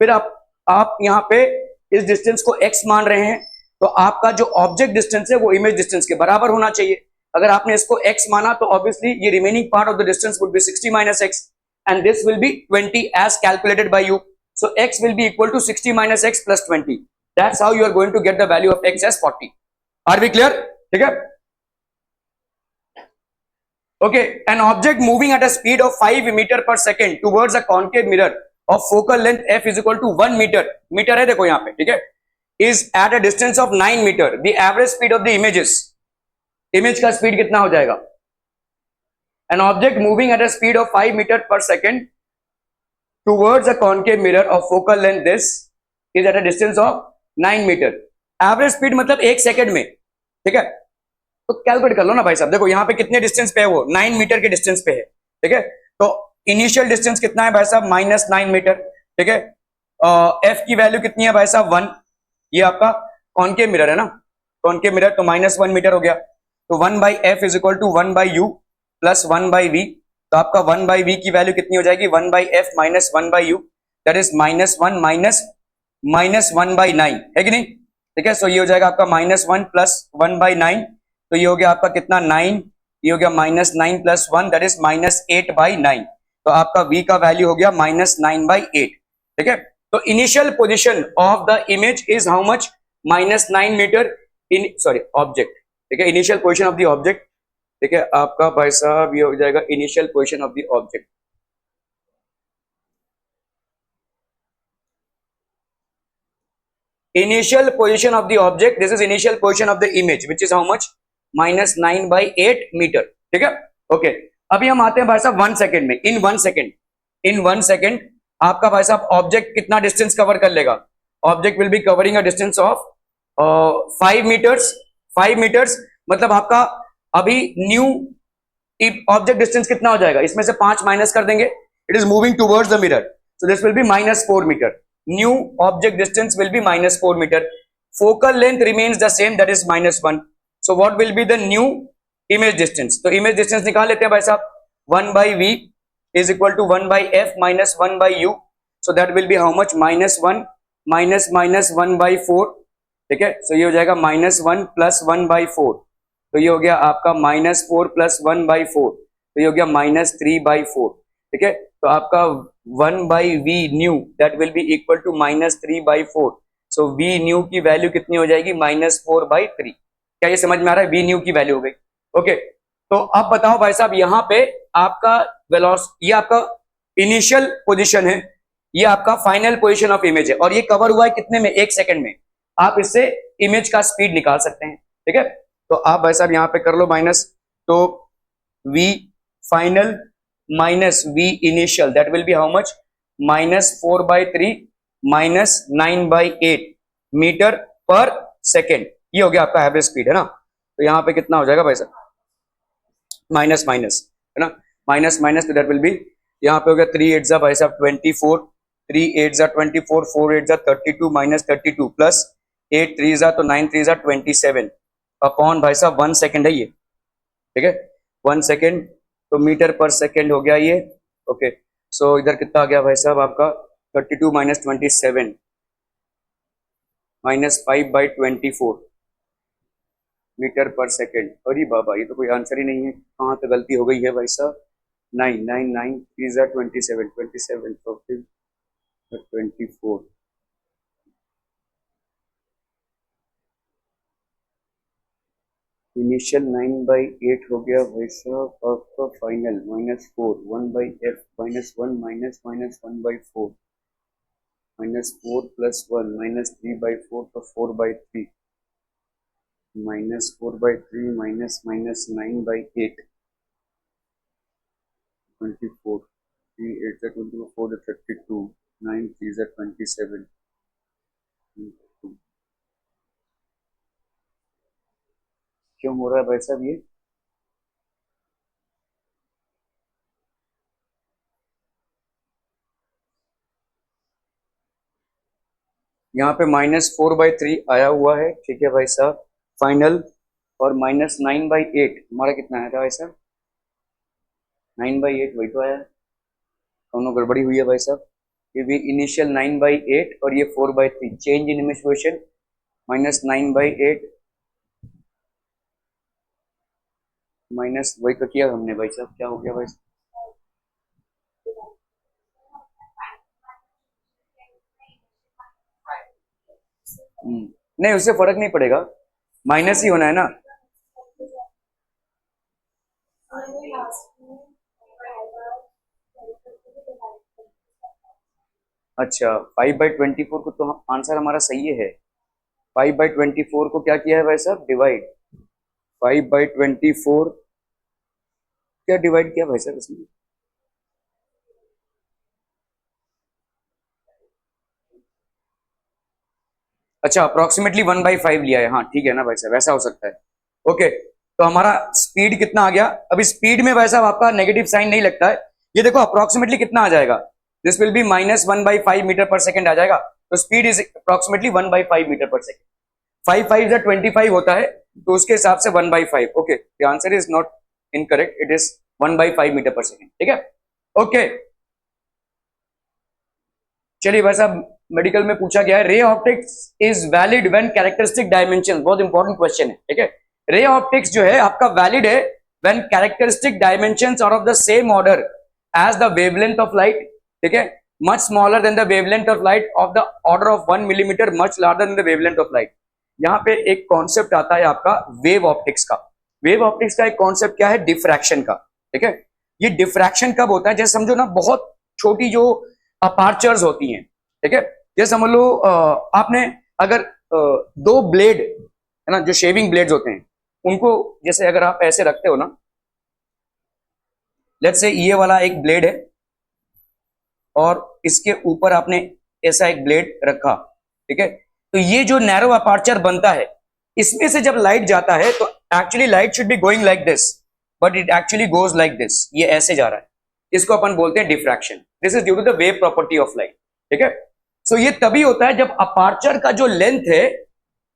S1: फिर आप यहाँ पे इस डिस्टेंस को x मान रहे हैं, तो आपका जो ऑब्जेक्ट डिस्टेंस है वो इमेज डिस्टेंस के बराबर होना चाहिए। अगर आपने इसको x माना तो ऑब्वियसली ये remaining part of the distance would be 60 minus x and this will be 20 as calculated by you. So x will be equal to 60 minus x plus 20. That's how you are going to get the value of x as 40. Are we clear? ठीक है? Okay, an object moving at a speed of 5 meter per second towards a concave mirror of focal length f is equal to 1 meter. Metre है देखो यहाँ पे, ठीक है? Is at a distance of 9 meter. The average speed of the images. Image का speed कितना हो जाएगा? An object moving at a speed of 5 meter per second towards a concave mirror of focal length this is at a distance of 9 meter. Average speed मतलब 1 second में, ठीक है? तो calculate कर लो ना भाई साहब. देखो यहाँ पे कितने डिस्टेंस पे है, वो 9 मीटर के डिस्टेंस पे है, ठीक है? तो इनिशियल डिस्टेंस कितना है भाई साहब? -9 मीटर, ठीक है? एफ की वैल्यू कितनी है भाई साहब? 1. ये आपका कॉनकेव मिरर है ना, कॉनकेव मिरर, तो -1 मीटर हो गया. तो 1 by f is equal to 1 by u plus 1 by v. तो आपका 1 बाई वी की वैल्यू कितनी हो जाएगी? 1 by f minus 1 by you, that is -1 minus 1 by 9, है कि नहीं? ठीक है. सो ये हो जाएगा आपका -1 प्लस 1 बाई 9. तो ये हो गया आपका कितना? 9. ये हो गया -9 प्लस 1, दैट इज -8 बाई 9. तो आपका v का वैल्यू हो गया -9 बाई 8, ठीक है? तो initial position of the image is how much? -9 metre in, sorry, object, ठीक है? Initial position of the object, ठीक है? आपका भाई साहब ये हो जाएगा initial position of the object. Initial position of the object, this is initial position of the image which is how much? -9 by 8 metre, ठीक है? ओके, अभी हम आते हैं भाई साहब 1 सेकेंड में. इन 1 सेकेंड आपका भाई साहब ऑब्जेक्ट कितना डिस्टेंस कवर कर लेगा? Object will be covering a distance of 5 metres. 5 metres मतलब आपका अभी न्यू ऑब्जेक्ट डिस्टेंस कितना हो जाएगा? इसमें से 5 माइनस कर देंगे. It is moving towards the mirror, so this will be -4 metre. New object distance will be -4 metre. Focal length remains the same, that is -1. So what will be the new image distance? तो image distance निकाल लेते हैं भाई साहब. 1 by v is equal to 1 by f minus 1 by u. So that will be how much? -1 minus 1 by 4, ठीक है? सो ये हो जाएगा -1 प्लस 1 बाई 4. तो ये हो गया आपका -4 प्लस 1 बाई 4. तो ये हो गया -3 बाई 4, ठीक है? तो आपका 1 by v new that will be equal to -3 by 4. So v new की वैल्यू कितनी हो जाएगी? -4 बाई 3. क्या ये समझ में आ रहा है? वी न्यू की वैल्यू हो गई. ओके, तो अब बताओ भाई साहब, यहाँ पे आपका वेलोसिटी, ये आपका इनिशियल पोजिशन है, ये आपका फाइनल पोजिशन ऑफ इमेज है, और ये कवर हुआ है कितने में? 1 सेकेंड में. आप इससे इमेज का स्पीड निकाल सकते हैं, ठीक है? तो आप भाई साहब यहाँ पे कर लो माइनस. तो v final minus v initial that will be how much? -4 by 3 -9 by 8 metre per second. ये हो गया आपका एवरेज स्पीड, है ना? तो यहाँ पे कितना हो जाएगा भाई साहब? माइनस माइनस, है ना? माइनस माइनस, तो दैट विल बी, यहाँ पे हो गया 3 8 भाई साहब 24, 3 8 24, 4 8 32 माइनस 32 प्लस 8 3 तो 9 3 27 अपॉन भाई साहब 1 सेकेंड है ये, ठीक है? 1 सेकेंड, तो मीटर पर सेकेंड हो गया ये. ओके, सो इधर कितना आ गया भाई साहब आपका? 32 minus 27 minus 5 by 24 metre per second. अरे बाबा, ये तो कोई आंसर ही नहीं है. कहाँ तो गलती हो गई है भाई साहब? 9 9 9 3 27 27 तो फिर 24. इनिशियल 9 बाई 8 हो गया भाई साहब आपका final -4. 1 by F -1 minus 1 by 4 -4 plus 1 -3 by 4 तो 4 बाई 3 -4 बाई 3 माइनस 9 बाई 8 24 3 8 24 4 32 9 3 27. क्यों हो रहा है भाई साहब ये? यहाँ पे -4 बाई 3 आया हुआ है, ठीक है भाई साहब, फाइनल. और -9 बाई 8 हमारा कितना आया था भाई साहब? 9 बाई 8 वही तो आया. दोनों गड़बड़ी हुई है भाई साहब. ये भी इनिशियल 9 बाई 8 और ये 4 by 3. Change in image position -9 by 8 minus वही तो किया हमने भाई साहब, क्या हो गया भाई? नहीं, उससे फर्क नहीं पड़ेगा, माइनस ही होना है ना। अच्छा, 5/24 को तो आंसर हमारा सही है। 5/24 को क्या किया है भाई साहब? डिवाइड। 5/24 क्या डिवाइड किया भाई साहब इसमें? अच्छा, अप्रोक्सीमेटली 1/5 लिया है, हाँ ठीक है ना भाई साहब, ऐसा हो सकता है। ओके, तो हमारा स्पीड कितना आ गया? अभी स्पीड में भाई साहब आपका नेगेटिव साइन नहीं लगता है। ये देखो अप्रोक्सीमेटली कितना आ जाएगा, this will B -1/5 metre per second आ जाएगा। तो speed is approximately 1/5 metre per second. 5×5 = 25 होता है, तो उसके हिसाब से 1/5। Okay, the answer is not incorrect, it is 1/5 metre per second. ठीक है, ओके। चलिए भाई साहब, मेडिकल में पूछा गया है, रे optics is valid when characteristic dimension, बहुत इंपॉर्टेंट क्वेश्चन है। ठीक है, रे ऑप्टिक्स जो है आपका वैलिड है when characteristic dimensions are of the same order as the wavelength of light. ठीक है, much smaller than the wavelength of light of the order of 1 millimetre, much larger than the wavelength of light. यहाँ पे एक concept आता है आपका wave optics का। Wave optics का एक कॉन्सेप्ट क्या है? डिफ्रैक्शन का। ठीक है, ये डिफ्रैक्शन कब होता है? जैसे समझो ना, बहुत छोटी जो अपार्चर्स होती हैं, ठीक है, जैसे समझ लो आपने अगर दो ब्लेड है ना, जो शेविंग ब्लेड्स होते हैं, उनको जैसे अगर आप ऐसे रखते हो ना, लेट्स से ये वाला एक ब्लेड है और इसके ऊपर आपने ऐसा एक ब्लेड रखा, ठीक है, तो ये जो नैरो अपार्चर बनता है, इसमें से जब लाइट जाता है तो actually light should be going like this, but it actually goes like this, ये ऐसे जा रहा है। इसको अपन बोलते हैं diffraction. This is due to the wave property of light. ठीक है, सो ये तभी होता है जब अपार्चर का जो लेंथ है,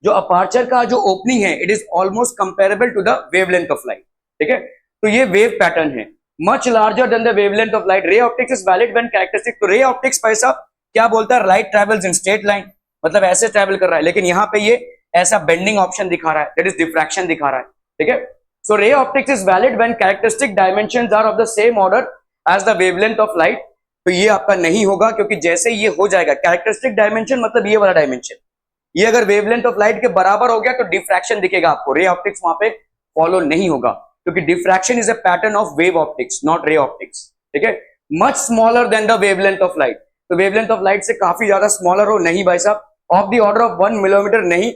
S1: जो अपार्चर का जो ओपनिंग है, it is almost comparable to the wavelength of light. ठीक है, तो ये वेव पैटर्न है, much larger than the wavelength of light. Ray optics is valid when characteristic. तो रे ऑप्टिक्स पैसा क्या बोलता है? Light travels in straight line, मतलब ऐसे ट्रेवल कर रहा है, लेकिन यहां पे ये ऐसा बेंडिंग ऑप्शन दिखा रहा है, दैट इज डिफ्रैक्शन दिखा रहा है। ठीक है, so ray optics is valid when characteristic dimensions are of the same order as the wavelength of light. तो ये आपका नहीं होगा, क्योंकि जैसे ये हो जाएगा कैरेक्टरिस्टिक डायमेंशन, मतलब ये वाला डायमेंशन, ये अगर वेवलेंथ ऑफ लाइट के बराबर हो गया तो डिफ्रैक्शन दिखेगा आपको, रे ऑप्टिक्स वहां पे फॉलो नहीं होगा, क्योंकि diffraction is a pattern of wave optics, not ray optics. ठीक है, much smaller than the wavelength of light. तो वेवलेंथ ऑफ लाइट से काफी ज्यादा स्मॉलर हो, नहीं भाई साहब, of the order of 1 millimetre नहीं,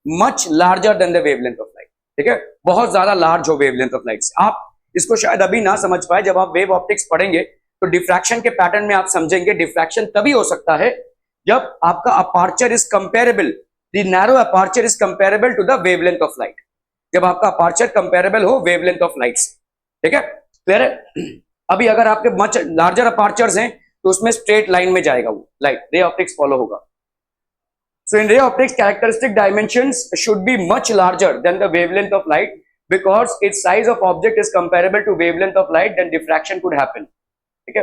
S1: much larger than the wavelength of light. ठीक है, बहुत ज्यादा लार्ज हो वेवलेंथ ऑफ लाइट से। आप इसको शायद अभी ना समझ पाए, जब आप वेव ऑप्टिक्स पढ़ेंगे तो डिफ्रैक्शन के पैटर्न में आप समझेंगे। डिफ्रैक्शन तभी हो सकता है जब आपका aperture is comparable, the narrow aperture is comparable to the wavelength of light, जब आपका अपार्चर कंपेरेबल हो वेवलेंथ ऑफ लाइट से। ठीक है, क्लियर है? अभी अगर आपके मच लार्जर अपार्चर्स हैं तो उसमें स्ट्रेट लाइन में जाएगा वो लाइट, रे ऑप्टिक्स फॉलो होगा। So in ray optics, characteristic dimensions should be much larger than the wavelength of light, because its size of object is comparable to wavelength of light, then diffraction could happen. ठीक है,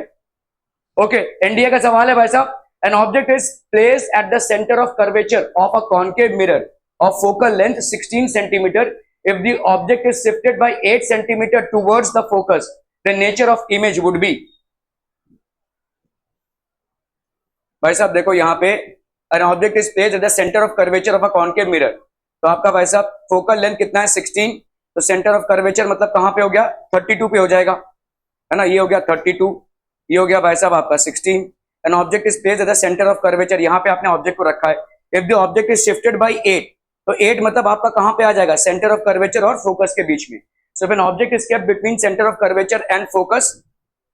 S1: okay. NDA का सवाल है भाई साहब, an object is placed at the center of curvature of a concave mirror of focal length 16 centimeter. If the object is shifted by 8 centimeter towards the focus, the nature of image would be। भाई साहब देखो यहाँ पे, an object is placed at the center of curvature of a concave mirror, तो आपका भाई साहब focal length कितना है? 16, तो सेंटर ऑफ कर्वेचर मतलब कहां पे हो गया? 32 पे हो जाएगा, है ना, ये हो गया 32, ये हो गया भाई साहब आपका 16। An object is placed at the centre of curvature, यहाँ पे आपने ऑब्जेक्ट को रखा है। If the object is shifted by 8, तो 8 मतलब आपका कहां पे आ जाएगा? सेंटर ऑफ कर्वेचर और फोकस के बीच में। So when object is kept between centre of curvature and focus,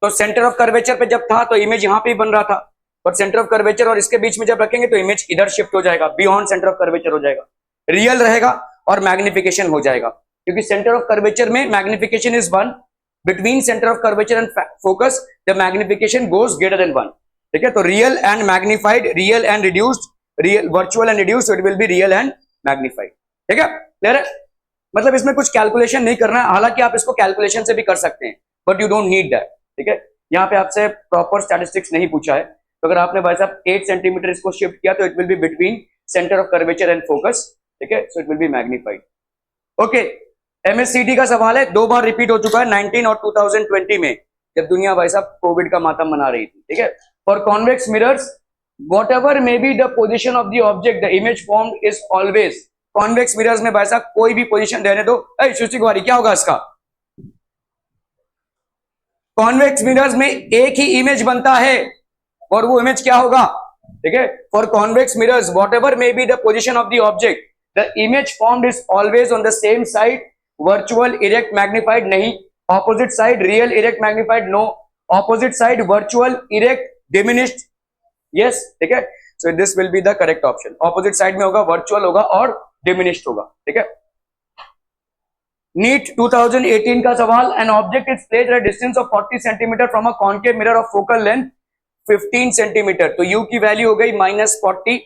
S1: तो सेंटर ऑफ कर्वेचर पे जब था तो इमेज यहाँ पे ही बन रहा था, और सेंटर ऑफ कर्वेचर और इसके बीच में जब रखेंगे तो इमेज इधर शिफ्ट हो जाएगा, बियॉन्ड सेंटर ऑफ कर्वेचर हो जाएगा, रियल रहेगा और मैग्निफिकेशन हो जाएगा, क्योंकि सेंटर ऑफ कर्वेचर में magnification is 1, between centre of curvature and focus the magnification goes greater than 1। ठीक है, तो real and magnified, real and reduced, real virtual and reduced, it will be real and magnified. ठीक है, clear है? मतलब इसमें कुछ कैलकुलेशन नहीं करना है, हालांकि आप इसको कैलकुलेशन से भी कर सकते हैं, but you don't need that. ठीक है, यहाँ पे आपसे प्रॉपर स्टैटिस्टिक्स नहीं पूछा है, तो अगर आपने भाई साहब 8 सेंटीमीटर इसको शिफ्ट किया तो it will be between centre of curvature and focus. ठीक है, so it will B magnified. Okay, MSCD का सवाल है, 2 बार रिपीट हो चुका है 19 और 2020 में, जब दुनिया भाई साहब कोविड का मातम मना रही थी, ठीक है। For convex mirrors whatever may be the position of the object the image formed is always, convex mirrors में भाई साहब कोई भी पोजीशन रहने दो, सुश्री कुमारी क्या होगा इसका, कॉन्वेक्स मिरर्स में एक ही इमेज बनता है और वो इमेज क्या होगा, ठीक है। For convex mirrors whatever may be the position of the object the image formed is always on the same side, virtual erect magnified नहीं, opposite side real erect magnified no, opposite side virtual erect diminished yes, ठीक है। So this will be the correct option, opposite side में होगा, virtual होगा और diminished होगा, ठीक है। नीट 2018 का सवाल, N object is placed at distance of 40 centimetre from a concave mirror of focal length 15 centimetre, तो यू की वैल्यू हो गई -40,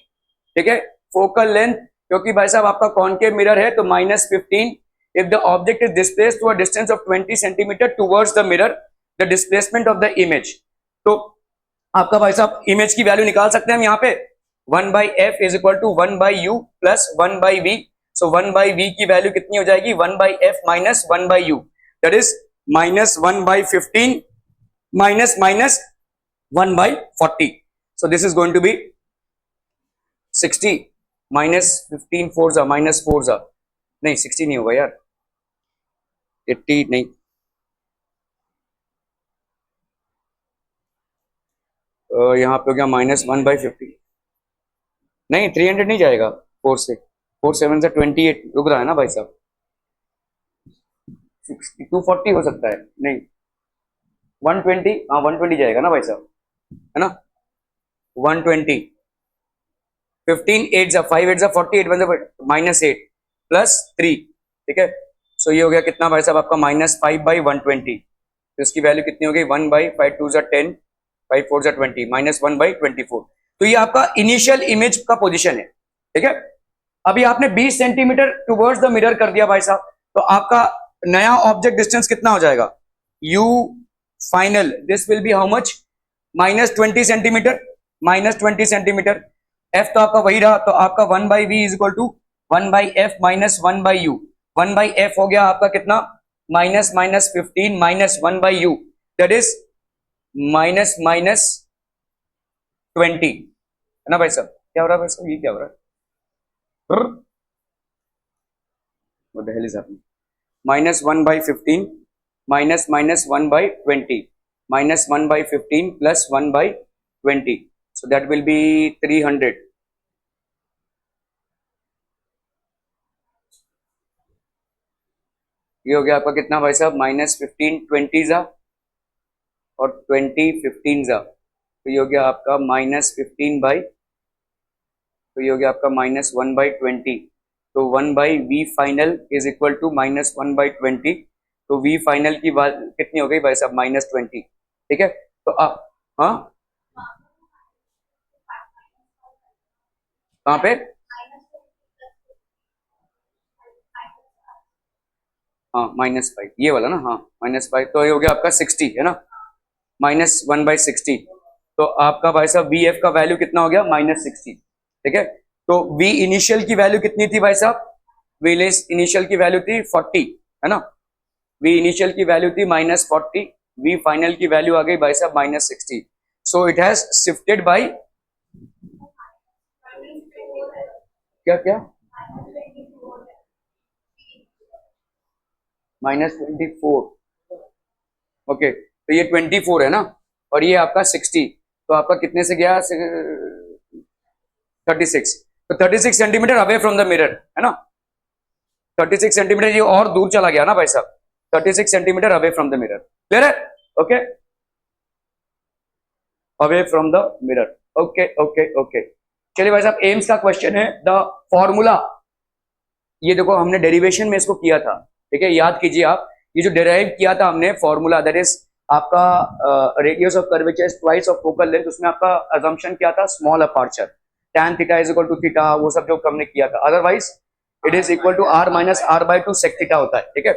S1: ठीक है। फोकल लेंथ क्योंकि भाई साहब आपका कॉन्केव मिरर है तो -15, if the object is displaced to a distance of 20 centimetre towards the mirror the displacement of the image, तो आपका भाई साहब इमेज की वैल्यू निकाल सकते हैं हम यहाँ पे, 1/f is equal to 1/u plus 1/v, so 1/v की वैल्यू कितनी हो जाएगी, 1/f minus 1/u, that is -1/15 minus 1/40, so this is going to be 60 -15 4 जा -4 जा, नहीं 60 नहीं होगा यार, 80 नहीं, यहाँ पे हो गया -1/50, नहीं 300 नहीं जाएगा, 4 से 4 7 से 28 रुक रहा है ना भाई साहब, 60 240 हो सकता है, नहीं 120, हाँ 120 जाएगा ना भाई साहब, है ना 120, 15 8 जा 5 8 जा 48 -8 प्लस 3, ठीक है। सो ये हो गया कितना भाई साहब आपका -5/120, तो इसकी वैल्यू कितनी हो गई 1/5 2 जा 10 5 4 जा 20 -1/24, तो ये आपका इनिशियल इमेज का पोजीशन है, ठीक है। अभी आपने 20 सेंटीमीटर टुवर्ड्स द मिरर कर दिया भाई साहब, तो आपका नया ऑब्जेक्ट डिस्टेंस कितना हो जाएगा, u final this will be how much, -20 centimetre, -20 centimetre, f तो आपका वही रहा, तो आपका 1/v is equal to 1/f minus 1/u, 1/f हो गया आपका कितना -15 माइनस 1/u, दैट इज -20, है ना भाई साहब, क्या हो रहा है भाई साहब, ये क्या हो रहा है, what the hell is happening, -1/15 minus 1/20 minus 1/15 plus 1/20, so that will be 300, ये हो गया आपका कितना भाई साहब -15 20 जा और 20 15 जा, तो ये हो गया आपका -15 तो ये हो गया आपका -1/20, तो 1/v final is equal to -1/20, तो v फाइनल की कितनी हो गई भाई साहब -20, ठीक है। तो आप हाँ कहाँ पे, हाँ -5 ये वाला ना, हाँ -5, तो ये हो गया आपका 60, है ना -1/60, तो आपका भाई साहब vf का वैल्यू कितना हो गया -60, ठीक है। तो v इनिशियल की वैल्यू कितनी थी भाई साहब, v इनिशियल की वैल्यू थी 40, है ना, v इनिशियल की वैल्यू थी -40, v फाइनल की वैल्यू आ गई भाई साहब -60, so it has shifted by क्या क्या -24, ओके, तो ये 24 है ना, और ये आपका 60, तो आपका कितने से गया 36, तो 36 centimetre away from the mirror, है ना, 36 सेंटीमीटर ये और दूर चला गया ना भाई साहब, 36 centimetre away from the mirror, clear है, okay, away from the mirror, okay okay okay. चलिए भाई साहब एम्स का क्वेश्चन है, द फॉर्मूला, ये देखो हमने डेरिवेशन में इसको किया था, ठीक है, याद कीजिए आप, ये जो डेराइव किया था हमने फॉर्मूला, दैट इज आपका radius of curvature twice of focal length, उसमें आपका अजम्पशन क्या था, small aperture, tan theta is equal to theta, वो सब जो हमने किया था, otherwise it is equal to r minus r/2 sec theta होता है, ठीक है।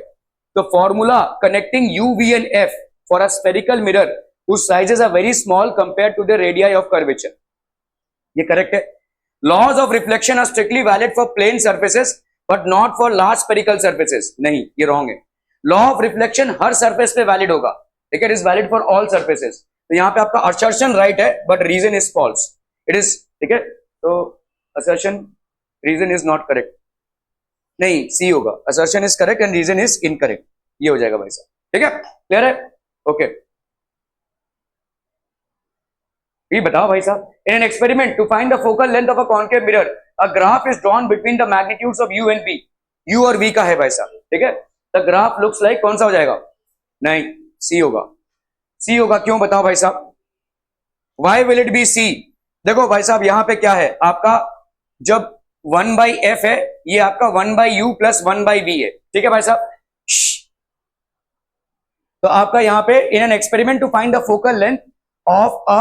S1: तो formula connecting u v and f for a spherical mirror whose sizes are very small compared to the radii of curvature, ये correct है। Laws of reflection are strictly valid for plane surfaces but not for large spherical surfaces. नहीं, ये wrong है। Law of reflection हर surface पे valid होगा, ठीक है, it is valid for all surfaces. तो यहाँ पे आपका असर्शन राइट है but reason is false, it is, ठीक है, तो assertion reason is not correct, नहीं सी होगा, assertion is correct and reason is incorrect, ये हो जाएगा भाई साहब, ठीक है, क्लियर है, ओके। ये बताओ भाई साहब, in an experiment to find the focal length of a concave mirror a graph is drawn between the magnitudes of u and v. U और वी का है भाई साहब, ठीक है, द ग्राफ लुक्स लाइक, कौन सा हो जाएगा, नहीं सी होगा, सी होगा, क्यों बताओ भाई साहब, why will it be C. देखो भाई साहब यहां पे क्या है आपका, जब 1/f है, ये आपका 1/u प्लस 1/v है, ठीक है भाई साहब। तो आपका यहां पे in an experiment to find the focal length of a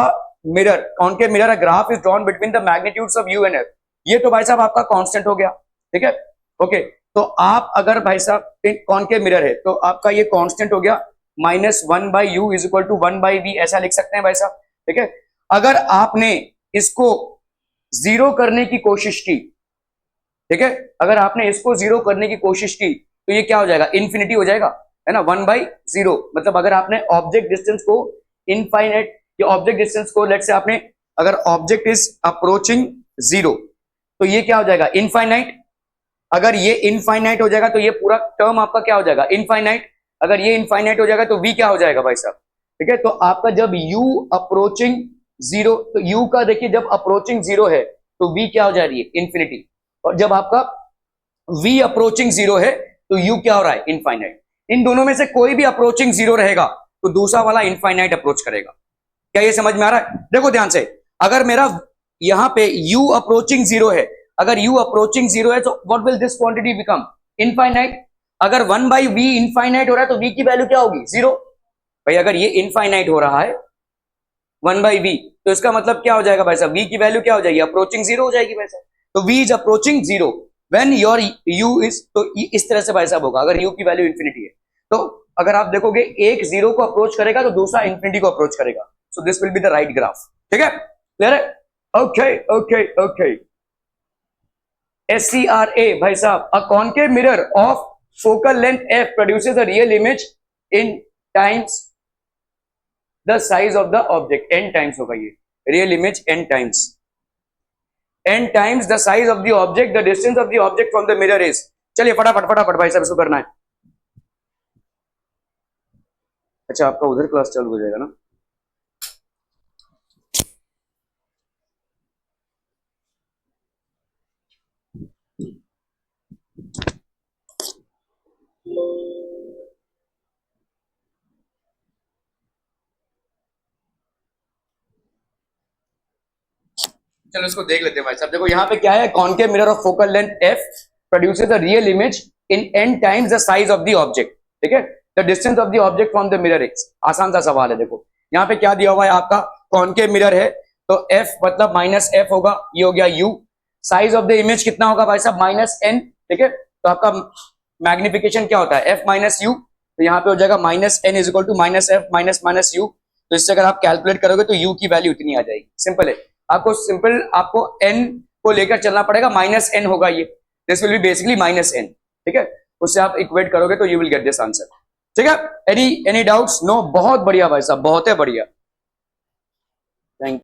S1: mirror, concave mirror, a graph is drawn between the magnitudes of u and f। ये तो भाई साहब आपका कांस्टेंट हो गया, ठीक है, ओके। तो आप अगर भाई साहब कॉन्केव मिरर है तो आपका ये कांस्टेंट हो गया, -1/u is equal to 1/v, ऐसा लिख सकते हैं भाई साहब, ठीक है। अगर आपने इसको जीरो करने की कोशिश की, ठीक है, अगर आपने इसको जीरो करने की कोशिश की तो ये क्या हो जाएगा, इन्फिनिटी हो जाएगा, है ना, 1/0। मतलब अगर आपने ऑब्जेक्ट डिस्टेंस को इनफाइनाइट, ये ऑब्जेक्ट डिस्टेंस को लेट से आपने, अगर ऑब्जेक्ट इज अप्रोचिंग 0 तो ये क्या हो जाएगा, इनफाइनाइट। अगर ये इनफाइनाइट हो जाएगा तो ये पूरा टर्म आपका क्या हो जाएगा, इनफाइनाइट। अगर ये इनफाइनाइट हो जाएगा तो v क्या हो जाएगा भाई साहब, ठीक है। तो आपका जब u अप्रोचिंग 0, तो u का देखिए जब अप्रोचिंग 0 है तो v क्या हो जा रही है, इन्फिनिटी। और जब आपका v अप्रोचिंग 0 है तो u क्या हो रहा है, इनफाइनाइट। इन दोनों में से कोई भी अप्रोचिंग 0 रहेगा तो दूसरा वाला इनफाइनाइट अप्रोच करेगा। क्या ये समझ में आ रहा है, देखो ध्यान से, अगर मेरा यहां पे u अप्रोचिंग 0 है, अगर u अप्रोचिंग 0 है तो what will this quantity become, infinite. अगर 1/v इनफाइनाइट हो रहा है तो v की वैल्यू क्या होगी, 0। भाई अगर ये इनफाइनाइट हो रहा है 1/v तो इसका मतलब क्या हो जाएगा भाई साहब, v की वैल्यू क्या हो जाएगी, अप्रोचिंग 0 हो जाएगी भाई साहब। तो v is approaching 0 when your u is, तो इस तरह से भाई साहब होगा, अगर u की वैल्यू इन्फिनिटी है तो अगर आप देखोगे एक 0 को अप्रोच करेगा तो दूसरा इन्फिनिटी को अप्रोच करेगा। सो this will be the right graph, ठीक है, क्लियर है, ओके ओके ओके। SCRA भाई साहब, अ concave mirror of focal length f produces a real image in times the size of the object, n times होगा ये real image, n times the size of the object, the distance of the object from the mirror is। चलिए फटाफट फटाफट भाई साहब इसको करना है। अच्छा आपका उधर क्लास चालू हो जाएगा ना, चलो इसको देख लेते हैं भाई साहब। देखो यहाँ पे क्या है, concave mirror of focal length f produces a real image in n times the size of the object, ठीक है, the distance of the object from the mirror is। आसान सा सवाल है। देखो यहाँ पे क्या दिया हुआ है आपका, कॉन्केव मिरर है तो f मतलब -f होगा, ये हो गया u। Size of the image कितना होगा भाई साहब, -n, ठीक है। तो आपका मैग्निफिकेशन क्या होता है, f माइनस यू, तो यहाँ पे हो जाएगा -n is equal to -f minus u. तो इससे अगर आप कैलकुलेट करोगे तो u की वैल्यू इतनी आ जाएगी। सिंपल है, आपको n को लेकर चलना पड़ेगा, -n होगा ये, this will be basically -n, ठीक है। उससे आप इक्वेट करोगे तो you will get this answer, ठीक है। एनी डाउट्स, नो, बहुत बढ़िया भाई साहब, बहुत है बढ़िया, थैंक यू।